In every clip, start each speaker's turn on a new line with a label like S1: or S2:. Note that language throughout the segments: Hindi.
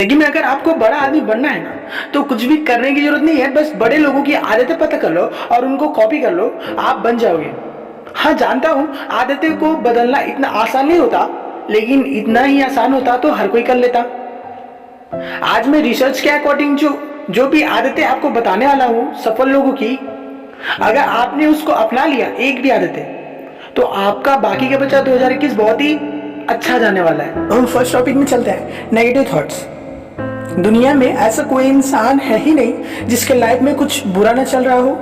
S1: लेकिन अगर आपको बड़ा आदमी बनना है ना, तो कुछ भी करने की जरूरत नहीं है, बस बड़े लोगों की आदतें पता कर लो और उनको कॉपी कर लो, आप बन जाओगे। हाँ जानता हूँ आदतें को बदलना इतना आसान नहीं होता, लेकिन इतना ही आसान होता तो हर कोई कर लेता। आज मैं रिसर्च के अकॉर्डिंग जो भी आदतें आपको बताने वाला हूँ सफल लोगों की, अगर आपने उसको अपना लिया एक भी आदतें, तो आपका बाकी का बचा 2021 बहुत ही अच्छा जाने वाला है। हम फर्स्ट टॉपिक में चलते हैं, नेगेटिव थॉट्स। दुनिया में ऐसा कोई इंसान है ही नहीं जिसके लाइफ में कुछ बुरा ना चल रहा हो,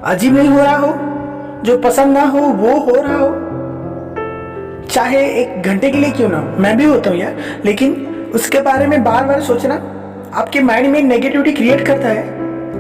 S1: अजीब नहीं हो रहा हो, जो पसंद ना हो वो हो रहा हो, चाहे एक घंटे के लिए क्यों ना हो। मैं भी होता हूँ यार, लेकिन उसके बारे में बार बार सोचना आपके माइंड में नेगेटिविटी क्रिएट करता है।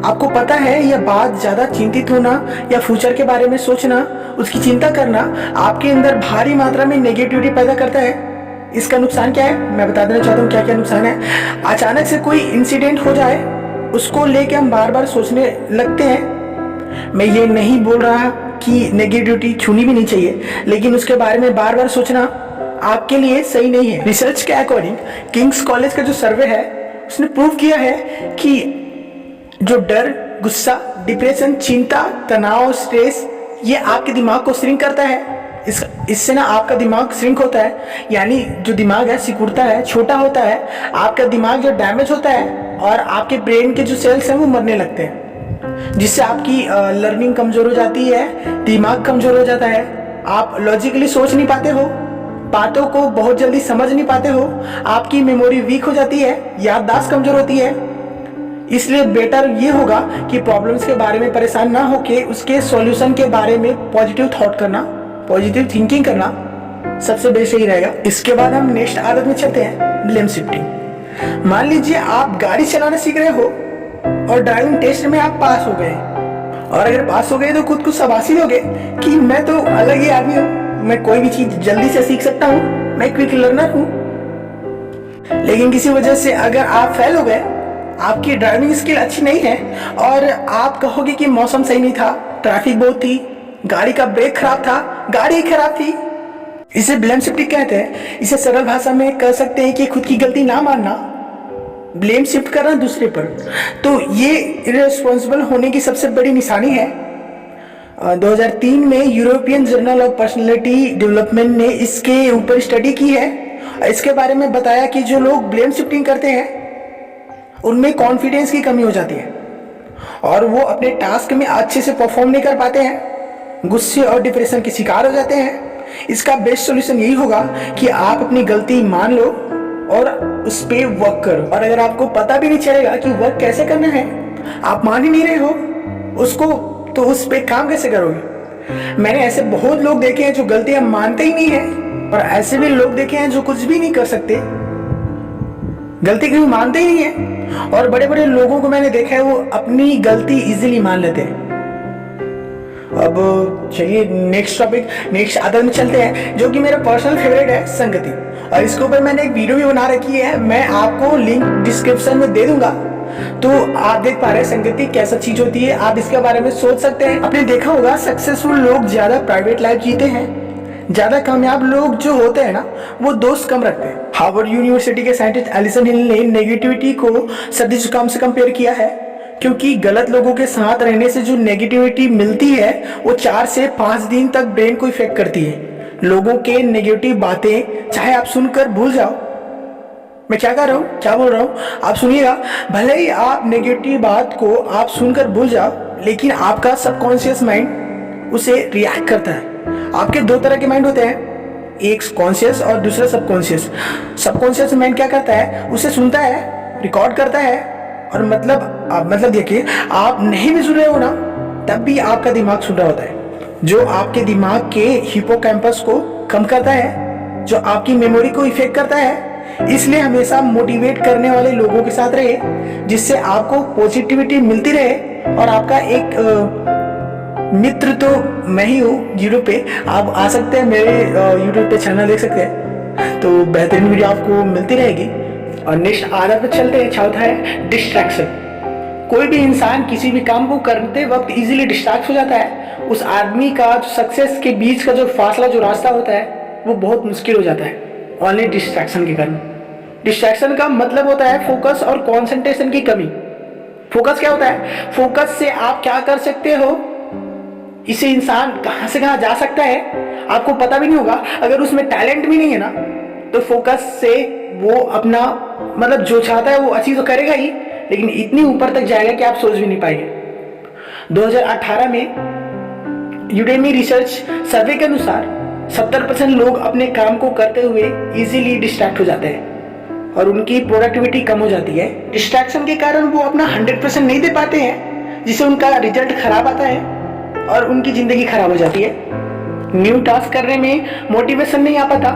S1: आपको पता है यह बात ज्यादा चिंतित होना या फ्यूचर के बारे में सोचना, उसकी चिंता करना आपके अंदर भारी मात्रा में नेगेटिविटी पैदा करता है। इसका नुकसान क्या है मैं बता देना चाहता हूँ क्या क्या नुकसान है। अचानक से कोई इंसिडेंट हो जाए, उसको लेके हम बार बार सोचने लगते हैं। मैं ये नहीं बोल रहा कि नेगेटिविटी छूनी भी नहीं चाहिए, लेकिन उसके बारे में बार बार सोचना आपके लिए सही नहीं है। रिसर्च के अकॉर्डिंग किंग्स कॉलेज का जो सर्वे है उसने प्रूव किया है कि जो डर, गुस्सा, डिप्रेशन, चिंता, तनाव, स्ट्रेस, ये आपके दिमाग को श्रिंक करता है। इससे ना आपका दिमाग श्रिंक होता है, यानी जो दिमाग है सिकुड़ता है, छोटा होता है। आपका दिमाग जो डैमेज होता है और आपके ब्रेन के जो सेल्स हैं वो मरने लगते हैं, जिससे आपकी लर्निंग कमजोर हो जाती है, दिमाग कमजोर हो जाता है। आप लॉजिकली सोच नहीं पाते हो, बातों को बहुत जल्दी समझ नहीं पाते हो, आपकी मेमोरी वीक हो जाती है, याददाश्त कमजोर होती है। इसलिए बेटर ये होगा कि प्रॉब्लम्स के बारे में परेशान ना होके उसके सॉल्यूशन के बारे में पॉजिटिव थॉट करना, पॉजिटिव थिंकिंग करना सबसे बेस्ट ही रहेगा। इसके बाद हम नेक्स्ट आदत में चलते हैं, ब्लेम शिफ्टिंग। मान लीजिए आप गाड़ी चलाना सीख रहे हो और ड्राइविंग टेस्ट में आप पास हो गए, और अगर पास हो गए तो खुद को शाबाशी दोगे कि मैं तो अलग ही आदमी हूँ, मैं कोई भी चीज जल्दी से सीख सकता हूँ, मैं क्विक लर्नर हूँ। लेकिन किसी वजह से अगर आप फेल हो गए, आपकी ड्राइविंग स्किल अच्छी नहीं है, और आप कहोगे कि मौसम सही नहीं था, ट्रैफिक बहुत थी, गाड़ी का ब्रेक खराब था, गाड़ी खराब थी, इसे ब्लेम शिफ्टिंग कहते हैं। इसे सरल भाषा में कह सकते हैं कि खुद की गलती ना मानना, ब्लेम शिफ्ट करना दूसरे पर। तो ये इररिस्पॉन्सिबल होने की सबसे बड़ी निशानी है। 2003 में European journal of personality development ने इसके ऊपर स्टडी की है। इसके बारे में बताया कि जो लोग ब्लेम शिफ्टिंग करते हैं उनमें कॉन्फिडेंस की कमी हो जाती है और वो अपने टास्क में अच्छे से परफॉर्म नहीं कर पाते हैं, गुस्से और डिप्रेशन के शिकार हो जाते हैं। इसका बेस्ट सॉल्यूशन यही होगा कि आप अपनी गलती मान लो और उस पर वर्क करो। और अगर आपको पता भी नहीं चलेगा कि वर्क कैसे करना है, आप मान ही नहीं रहे हो उसको, तो उस पर काम कैसे करोगे। मैंने ऐसे बहुत लोग देखे हैं जो गलतियां मानते ही नहीं है, और ऐसे भी लोग देखे हैं जो कुछ भी नहीं कर सकते, गलती कभी मानते ही नहीं है। और बड़े बड़े लोगों को मैंने देखा है वो अपनी गलती इजीली मान लेते हैं। अब चलिए नेक्स्ट टॉपिक, नेक्स्ट आदत में चलते हैं, जो कि मेरा पर्सनल फेवरेट है, संगति। और इसके ऊपर मैंने एक वीडियो भी बना रखी है, मैं आपको लिंक डिस्क्रिप्शन में दे दूंगा, तो आप देख पा रहे हैं संगति कैसा चीज होती है, आप इसके बारे में सोच सकते हैं। आपने देखा होगा सक्सेसफुल लोग ज्यादा प्राइवेट लाइफ जीते हैं, ज्यादा कामयाब लोग जो होते हैं ना वो दोस्त कम रखते हैं। हार्वर्ड यूनिवर्सिटी के साइंटिस्ट एलिसन हिल ने नेगेटिविटी को सर्दी जुकाम से कंपेयर किया है, क्योंकि गलत लोगों के साथ रहने से जो नेगेटिविटी मिलती है वो 4 से 5 दिन तक ब्रेन को इफेक्ट करती है। लोगों के नेगेटिव बातें चाहे आप सुनकर भूल जाओ, मैं क्या कर रहा हूँ, क्या बोल रहा हूँ, आप सुनिएगा। भले ही आप नेगेटिव बात को आप सुनकर भूल जाओ, लेकिन आपका सबकॉन्शियस माइंड उसे रिएक्ट करता है। आपके दो तरह के माइंड होते हैं, एक कॉन्शियस और दूसरा सबकॉन्शियस। सबकॉन्शियस माइंड क्या करता है, उसे सुनता है, रिकॉर्ड करता है, और मतलब देखिए आप नहीं भी सुन रहे हो ना, तब भी आपका दिमाग सुन रहा होता है, जो आपके दिमाग के हिपोकैम्पस को कम करता है, जो आपकी मेमोरी को इफेक्ट करता है। इसलिए हमेशा मोटिवेट करने वाले लोगों के साथ रहे, जिससे आपको पॉजिटिविटी मिलती रहे। और आपका एक मित्र तो मैं ही हूँ यूट्यूब पे, आप आ सकते हैं मेरे यूट्यूब पे चैनल देख सकते हैं, तो बेहतरीन वीडियो आपको मिलती रहेगी। और नेक्स्ट आदत पे चलते हैं, चौथा है डिस्ट्रैक्शन। कोई भी इंसान किसी भी काम को करते वक्त इजीली डिस्ट्रैक्ट हो जाता है, उस आदमी का सक्सेस के बीच का जो फासला, जो रास्ता होता है वो बहुत मुश्किल हो जाता है, ओनली डिस्ट्रैक्शन के कारण। डिस्ट्रैक्शन का मतलब होता है फोकस और कंसंट्रेशन की कमी। फोकस क्या होता है? फोकस से आप क्या कर सकते हो, इससे इंसान कहां से कहां जा सकता है आपको पता भी नहीं होगा। अगर उसमें टैलेंट भी नहीं है ना, तो फोकस से वो अपना मतलब जो चाहता है वो अचीव तो करेगा ही, लेकिन इतनी ऊपर तक जाएगा कि आप सोच भी नहीं पाएंगे। 2018 में यूडेमी रिसर्च सर्वे के अनुसार 70% लोग अपने काम को करते हुए इजीली डिस्ट्रैक्ट हो जाते हैं और उनकी प्रोडक्टिविटी कम हो जाती है। डिस्ट्रैक्शन के कारण वो अपना 100% नहीं दे पाते हैं, जिससे उनका रिजल्ट खराब आता है और उनकी जिंदगी खराब हो जाती है। न्यू टास्क करने में मोटिवेशन नहीं आ पाता,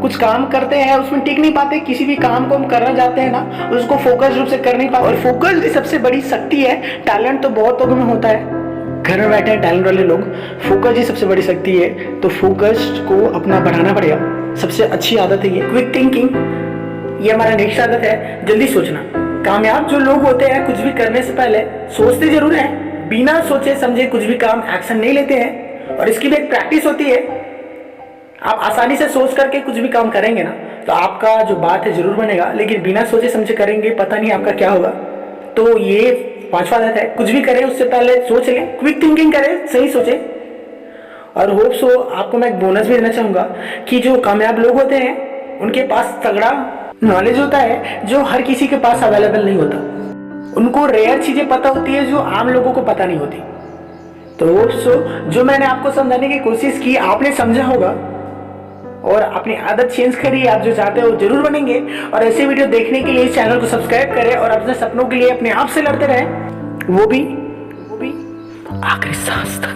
S1: कुछ काम करते हैं उसमें टिक नहीं पाते, किसी भी काम को हम करना चाहते हैं ना उसको फोकस रूप से कर नहीं पाते। और फोकस की सबसे बड़ी शक्ति है। टैलेंट तो बहुत लोगों में होता है, घर में बैठे हैं टैलेंट वाले लोग, फोकस ही सबसे बड़ी शक्ति है। तो फोकस को अपना बढ़ाना पड़ेगा। सबसे अच्छी आदत है ये क्विक थिंकिंग। ये हमारा नेक्स्ट आदत है, जल्दी सोचना। कामयाब जो लोग होते हैं कुछ भी करने से पहले सोचते जरूर हैं, बिना सोचे समझे कुछ भी काम एक्शन नहीं लेते हैं। और इसकी भी एक प्रैक्टिस होती है। आप आसानी से सोच करके कुछ भी काम करेंगे ना, तो आपका जो बात है जरूर बनेगा, लेकिन बिना सोचे समझे करेंगे पता नहीं आपका क्या होगा। तो ये 5वां आदत है, कुछ भी करें उससे पहले सोच लें, क्विक थिंकिंग करें, सही सोचें। और होप सो आपको मैं एक बोनस भी देना चाहूंगा कि जो कामयाब लोग होते हैं उनके पास तगड़ा नॉलेज होता है जो हर किसी के पास अवेलेबल नहीं होता। उनको रेयर चीजें पता होती है जो आम लोगों को पता नहीं होती। तो होप सो जो मैंने आपको समझाने की कोशिश की आपने समझा होगा और अपनी आदत चेंज करिए। आप जो चाहते हो जरूर बनेंगे। और ऐसे वीडियो देखने के लिए इस चैनल को सब्सक्राइब करें और अपने सपनों के लिए अपने आप से लड़ते रहें, वो भी आखिरी सांस तक।